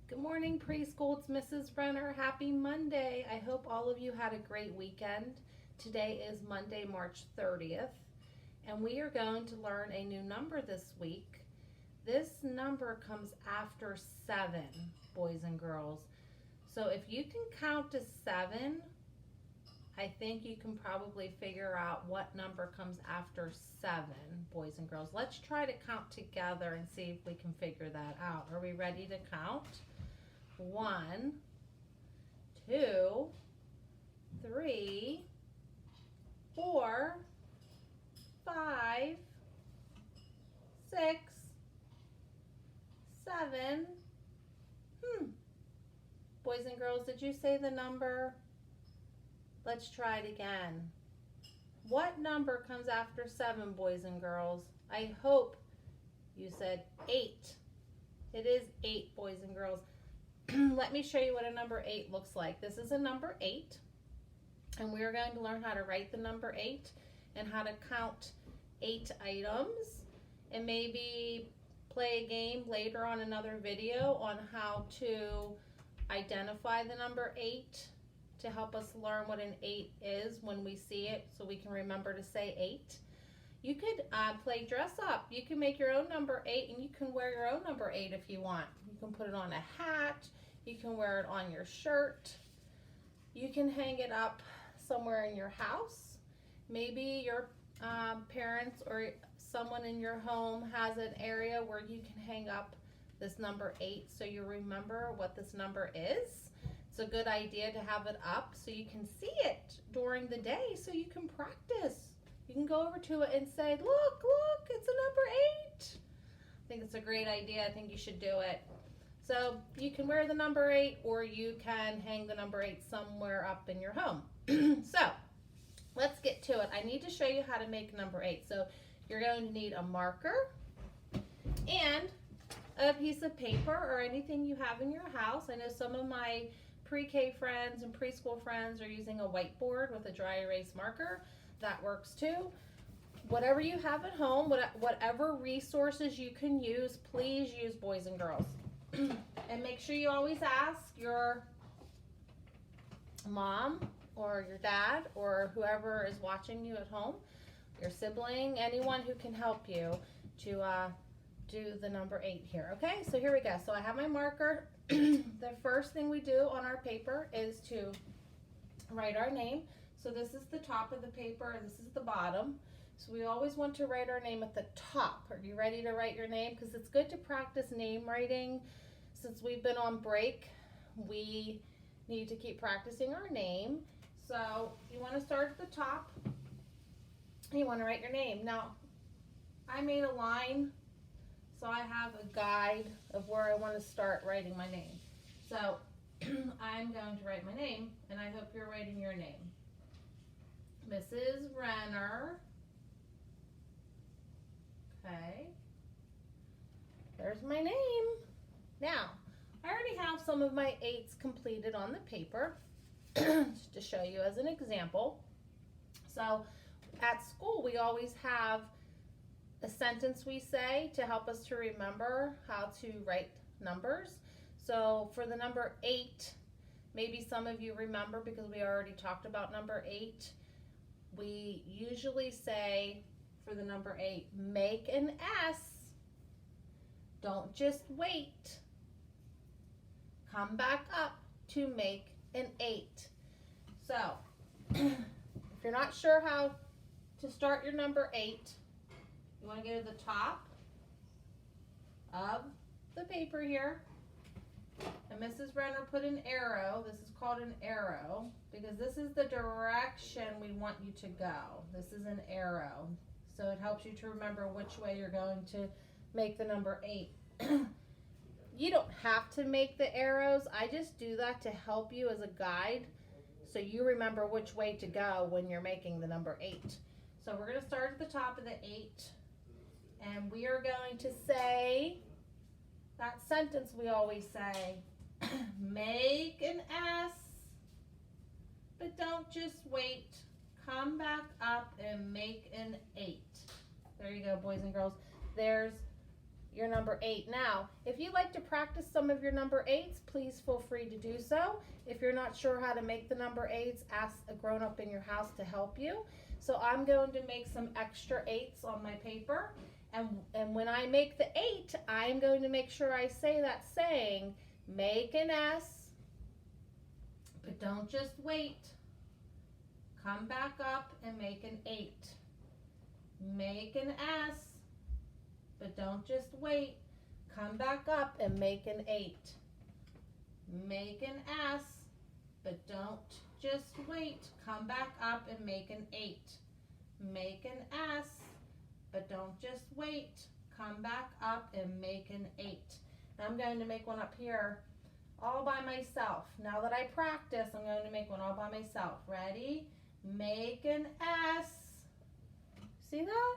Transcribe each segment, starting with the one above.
Good morning, preschool. It's Mrs. Renner. Happy Monday. I hope all of you had a great weekend. Today is Monday, March 30th, and we are going to learn a new number this week. This number comes after 7, boys and girls. So if you can count to 7, I think you can probably figure out what number comes after 7, boys and girls. Let's try to count together and see if we can figure that out. Are we ready to count? 1, 2, 3, 4, 5, 6, 7. Boys and girls, did you say the number? Let's try it again. What number comes after 7, boys and girls? I hope you said 8. It is 8, boys and girls. Let me show you what a number 8 looks like. This is a number 8, and we are going to learn how to write the number 8 and how to count 8 items, and maybe play a game later on another video on how to identify the number 8 to help us learn what an 8 is when we see it, so we can remember to say 8. You could play dress up. You can make your own number 8, and you can wear your own number 8 if you want. You can put it on a hat. You can wear it on your shirt. You can hang it up somewhere in your house. Maybe your parents or someone in your home has an area where you can hang up this number 8 so you remember what this number is. It's a good idea to have it up so you can see it during the day so you can practice. You can go over to it and say, look, it's a number 8. I think it's a great idea. I think you should do it. So you can wear the number 8, or you can hang the number 8 somewhere up in your home. So let's get to it. I need to show you how to make number 8. So you're going to need a marker and a piece of paper or anything you have in your house. I know some of my pre-K friends and preschool friends are using a whiteboard with a dry erase marker. That works too. Whatever you have at home, whatever resources you can use, please use, boys and girls. And make sure you always ask your mom or your dad or whoever is watching you at home, your sibling, anyone who can help you to do the number 8 here. Okay, so here we go. So I have my marker. The first thing we do on our paper is to write our name. So this is the top of the paper and this is the bottom. So we always want to write our name at the top. Are you ready to write your name? Because it's good to practice name writing. Since we've been on break, we need to keep practicing our name. So you want to start at the top. You want to write your name. Now, I made a line, so I have a guide of where I want to start writing my name. So I'm going to write my name, and I hope you're writing your name. Mrs. Renner. Okay. There's my name. Now, I already have some of my 8s completed on the paper just to show you as an example. So at school, we always have a sentence we say to help us to remember how to write numbers. So for the number 8, maybe some of you remember because we already talked about number 8. We usually say for the number 8, make an S. Don't just wait. Come back up to make an 8. So if you're not sure how to start your number 8, you want to go to the top of the paper here. And Mrs. Renner put an arrow. This is called an arrow because this is the direction we want you to go. This is an arrow. So it helps you to remember which way you're going to make the number 8. You don't have to make the arrows. I just do that to help you as a guide so you remember which way to go when you're making the number 8. So we're going to start at the top of the 8. And we are going to say that sentence we always say, make an S, but don't just wait. Come back up and make an 8. There you go, boys and girls. There's your number 8. Now, if you'd like to practice some of your number 8s, please feel free to do so. If you're not sure how to make the number 8s, ask a grown-up in your house to help you. So I'm going to make some extra 8s on my paper. And when I make the 8, I'm going to make sure I say that saying, make an S, but don't just wait. Come back up and make an 8. Make an S, but don't just wait. Come back up and make an 8. Make an S, but don't just wait. Come back up and make an 8. Make an S, but don't just wait. Come back up and make an 8. Now I'm going to make one up here all by myself. Now that I practice, I'm going to make one all by myself. Ready? Make an S. See that?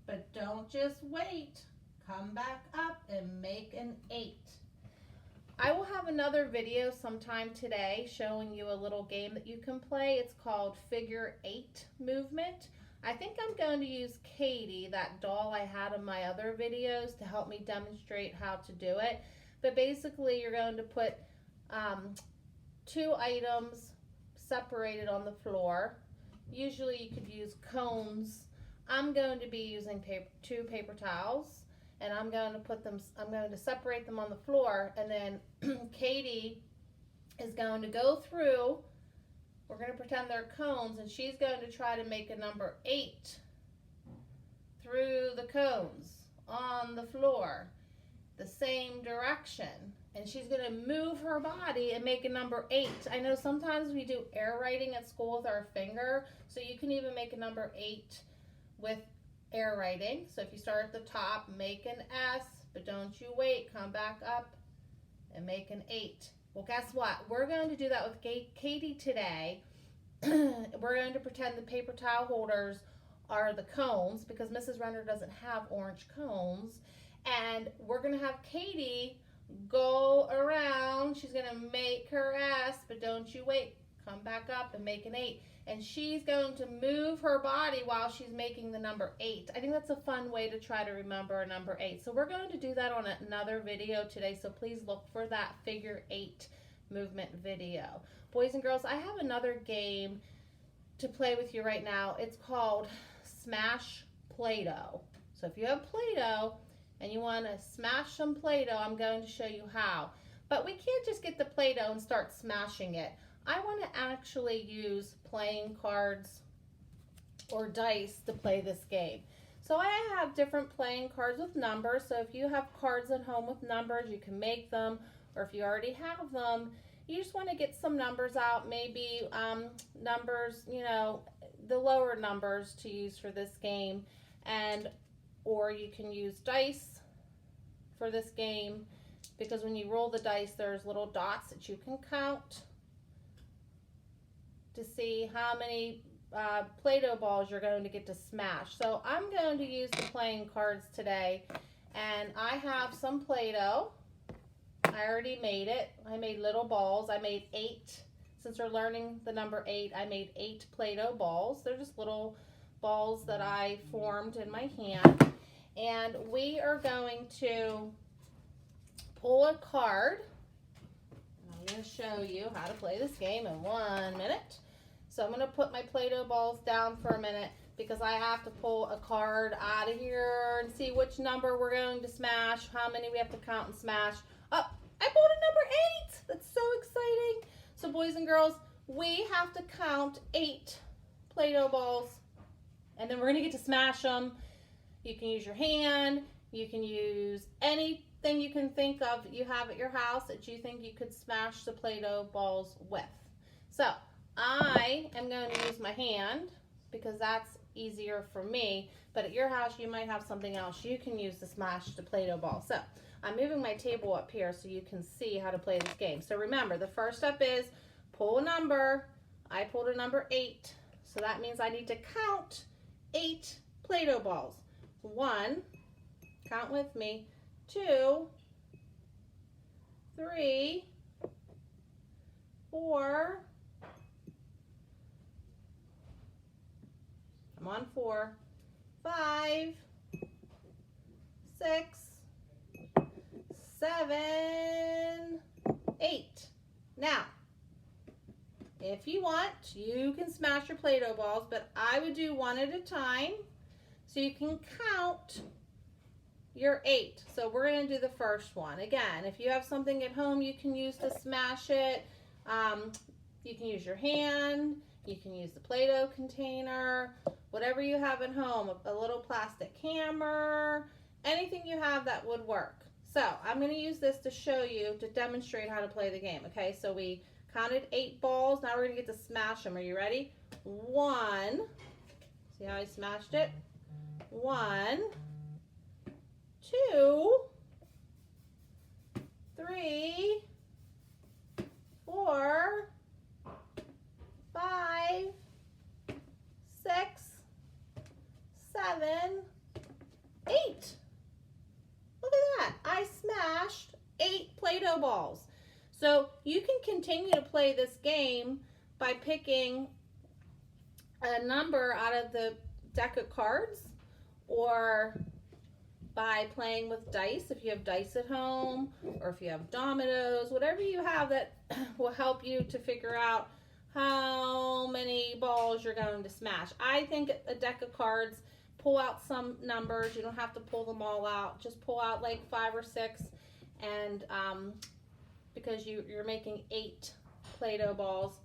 But don't just wait. Come back up and make an 8. I will have another video sometime today showing you a little game that you can play. It's called Figure 8 Movement. I think I'm going to use Katie, that doll I had in my other videos, to help me demonstrate how to do it. But basically, you're going to put 2 items separated on the floor. Usually you could use cones. I'm going to be using 2 paper towels, and I'm going to separate them on the floor, and then Katie is going to go through. We're going to pretend they're cones, and she's going to try to make a number 8 through the cones on the floor, the same direction. And she's going to move her body and make a number 8. I know sometimes we do air writing at school with our finger, so you can even make a number 8 with air writing. So if you start at the top, make an S, but don't you wait. Come back up and make an 8. Well, guess what? We're going to do that with Katie today. We're going to pretend the paper towel holders are the cones, because Mrs. Renner doesn't have orange cones. And we're going to have Katie go around. She's going to make her S, but don't you wait. Come back up and make an 8. And she's going to move her body while she's making the number 8. I think that's a fun way to try to remember a number 8. So we're going to do that on another video today. So please look for that Figure 8 movement video. Boys and girls, I have another game to play with you right now. It's called Smash Play-Doh. So if you have Play-Doh and you want to smash some Play-Doh, I'm going to show you how. But we can't just get the Play-Doh and start smashing it. I want to actually use playing cards or dice to play this game. So I have different playing cards with numbers. So if you have cards at home with numbers, you can make them. Or if you already have them, you just want to get some numbers out. Maybe numbers, you know, the lower numbers to use for this game. Or you can use dice for this game, because when you roll the dice, there's little dots that you can count to see how many Play-Doh balls you're going to get to smash. So I'm going to use the playing cards today, and I have some Play-Doh. I already made it. I made little balls. I made 8. Since we're learning the number 8, I made 8 Play-Doh balls. They're just little balls that I formed in my hand. And we are going to pull a card. I'm going to show you how to play this game in 1 minute. So I'm going to put my Play-Doh balls down for a minute, because I have to pull a card out of here and see which number we're going to smash, how many we have to count and smash. Oh, I pulled a number 8. That's so exciting. So boys and girls, we have to count 8 Play-Doh balls, and then we're going to get to smash them. You can use your hand. You can use anything you can think of you have at your house that you think you could smash the Play-Doh balls with. So I am going to use my hand, because that's easier for me. But at your house, you might have something else you can use to smash the Play-Doh ball. So I'm moving my table up here so you can see how to play this game. So remember, the first step is pull a number. I pulled a number 8. So that means I need to count 8 Play-Doh balls. 1, count with me, 2, 3, 4, I'm on 4, 5, 6, 7, 8. Now, if you want, you can smash your Play-Doh balls, but I would do one at a time so you can count your 8. So we're going to do the first one. Again, if you have something at home you can use to smash it, you can use your hand, you can use the Play-Doh container, whatever you have at home, a little plastic hammer, anything you have that would work. So I'm going to use this to show you, to demonstrate how to play the game. Okay, so we counted 8 balls. Now we're going to get to smash them. Are you ready? 1. See how I smashed it? 1, 2, 3, 4, 5, 6, 7, 8. Look at that. I smashed 8 Play-Doh balls. So you can continue to play this game by picking a number out of the deck of cards, or by playing with dice if you have dice at home, or if you have dominoes, whatever you have that will help you to figure out how many balls you're going to smash. I think a deck of cards, pull out some numbers. You don't have to pull them all out. Just pull out like 5 or 6, and because you're making 8 Play-Doh balls,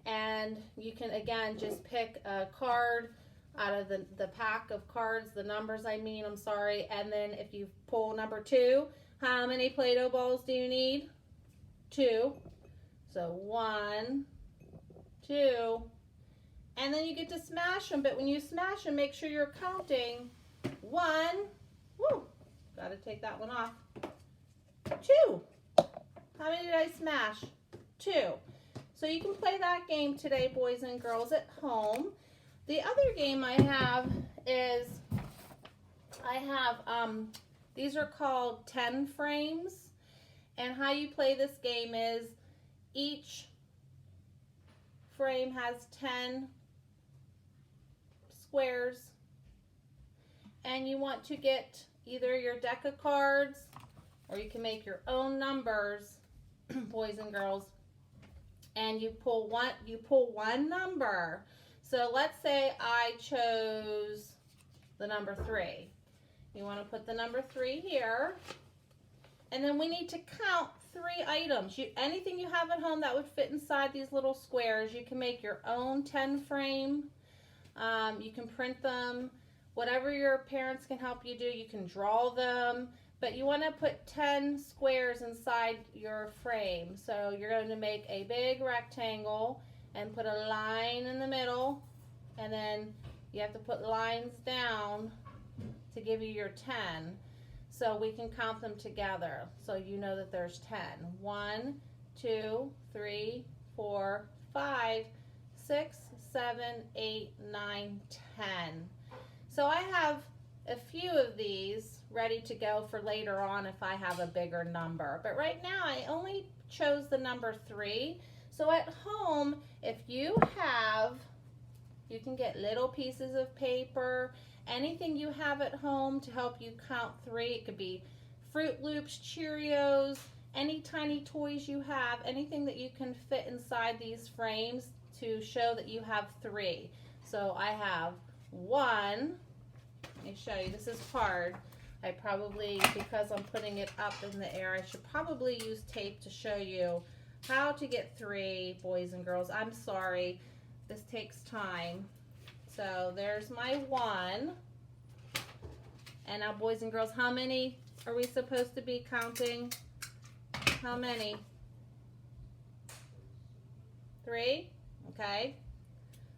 and you can again just pick a card out of the pack of cards, the numbers I'm sorry, and then if you pull number 2, how many Play-Doh balls do you need? 2. So 1, 2, and then you get to smash them, but when you smash them, make sure you're counting 1, woo, gotta take that one off, 2. How many did I smash? 2. So you can play that game today, boys and girls, at home. The other game I have is, these are called 10 frames. And how you play this game is each frame has 10 squares. And you want to get either your deck of cards, or you can make your own numbers, boys and girls. And you pull one number. So let's say I chose the number 3. You want to put the number 3 here. And then we need to count 3 items. Anything you have at home that would fit inside these little squares, you can make your own 10 frame. You can print them. Whatever your parents can help you do, you can draw them. But you want to put 10 squares inside your frame. So you're going to make a big rectangle and put a line in the middle, and then you have to put lines down to give you your 10. So we can count them together, so you know that there's 10. 1, 2, 3, 4, 5, 6, 7, 8, 9, 10. So I have a few of these ready to go for later on if I have a bigger number. But right now I only chose the number 3. So at home, if you can get little pieces of paper, anything you have at home to help you count 3. It could be Fruit Loops, Cheerios, any tiny toys you have, anything that you can fit inside these frames to show that you have 3. So I have 1. Let me show you. This is hard. I probably, because I'm putting it up in the air, I should probably use tape to show you how to get 3, boys and girls. I'm sorry. This takes time. So there's my 1. And now, boys and girls, how many are we supposed to be counting? How many? 3? Okay.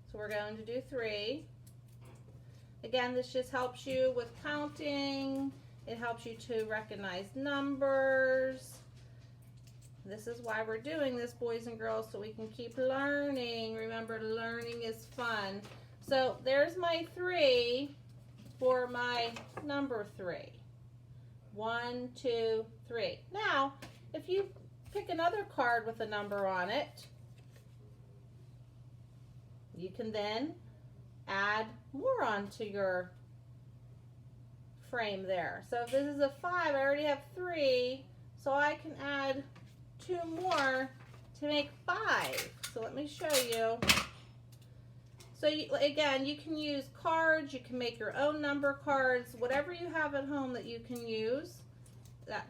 So we're going to do 3. Again, this just helps you with counting. It helps you to recognize numbers. This is why we're doing this, boys and girls, so we can keep learning. Remember, learning is fun. So there's my 3 for my number 3. 1, 2, 3. Now, if you pick another card with a number on it, you can then add more onto your frame there. So if this is a 5, I already have 3, so I can add 2 more to make 5. So let me show you. So again, you can use cards, you can make your own number cards, whatever you have at home that you can use,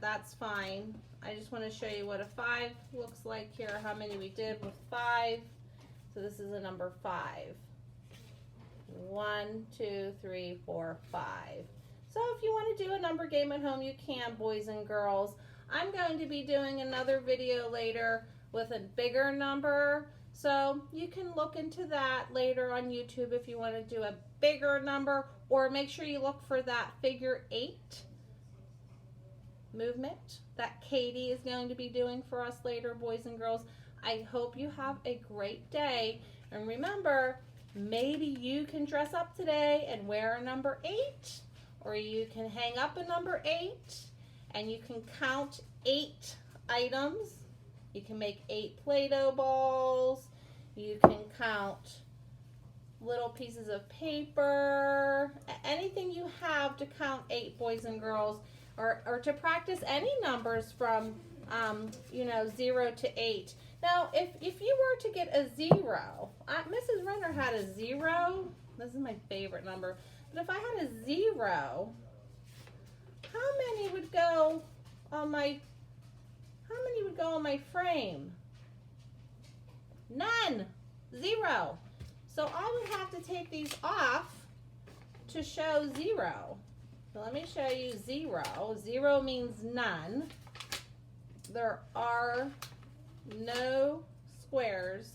that's fine. I just want to show you what a 5 looks like here, how many we did with 5. So this is a number 5. 1, 2, 3, 4, 5. So if you want to do a number game at home, you can, boys and girls. I'm going to be doing another video later with a bigger number, so you can look into that later on YouTube if you want to do a bigger number, or make sure you look for that figure 8 movement that Katie is going to be doing for us later, boys and girls. I hope you have a great day, and remember, maybe you can dress up today and wear a number 8, or you can hang up a number 8 and you can count 8 items. You can make 8 play-doh balls. You can count little pieces of paper, anything you have to count 8, boys and girls, or to practice any numbers from 0 to 8. Now, if you were to get a 0, Mrs. Renner had a 0. This is my favorite number. But if I had a 0, how many would go on my frame? None. 0. So I would have to take these off to show 0. So let me show you 0. 0 means none. There are no squares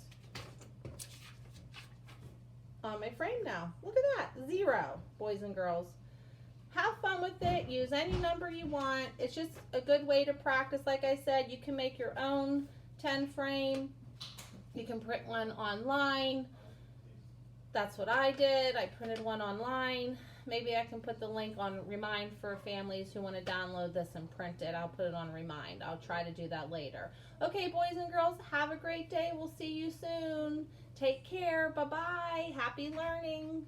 on my frame now. Look at that. 0, boys and girls. Have fun with it. Use any number you want. It's just a good way to practice. Like I said, you can make your own 10 frame. You can print one online. That's what I did. I printed one online. Maybe I can put the link on Remind for families who want to download this and print it. I'll put it on Remind. I'll try to do that later. Okay, boys and girls, have a great day. We'll see you soon. Take care. Bye-bye. Happy learning.